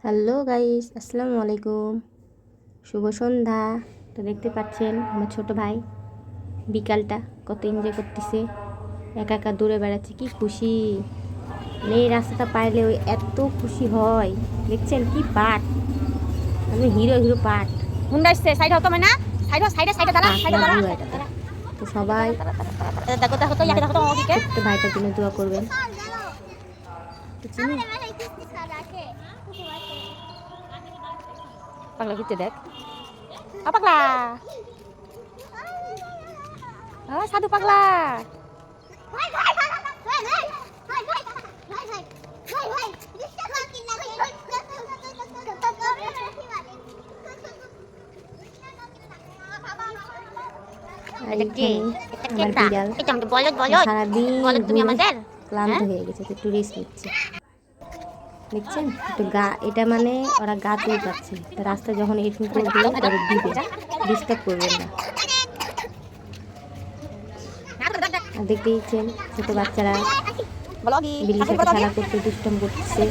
Hello guys, আসসালামু আলাইকুম। শুভ সন্ধ্যা। তো দেখতে পাচ্ছেন আমার ছোট ভাই বিকালটা কত এনজয় করতেছে, একা একা দূরে বেড়াচ্ছে, কি খুশি। মানে এই রাস্তাটা পাইলে ওই এত খুশি হয়। দেখছেন কি পাট, আমি হিরো হিরো পাট। হুন্ডা আসছে, সাইড হতো না, সাইড সাইডে সাইডে দাঁড়া, সাইডে দাঁড়া। ভিউ এটাতে। তো সবাই দেখো দেখো তো ইয়াকে দেখো তো ওদিকে ছোট্ট ভাইটার জন্য দোয়া করবেন। চিনি পাগলা ঘুরতে দেখ। পাগলা সাধু পাগলা। আর এখানে আমার বিড়াল সারাদিন তুমি ঘুরে আমাদের ক্লান্ত হয়ে গেছে, তো একটু রেস্ট নিচ্ছে। দেখছেন একটু গা, এটা মানে ওরা গা তুই পাচ্ছে। রাস্তায় যখন এরকম করবে ওরা দিবে, ডিস্টার্ব করবেন না। আর দেখতে দিচ্ছেন ছোট বাচ্চারা বিল্লির সাথে খেলা করতে দুষ্টম করতেছে।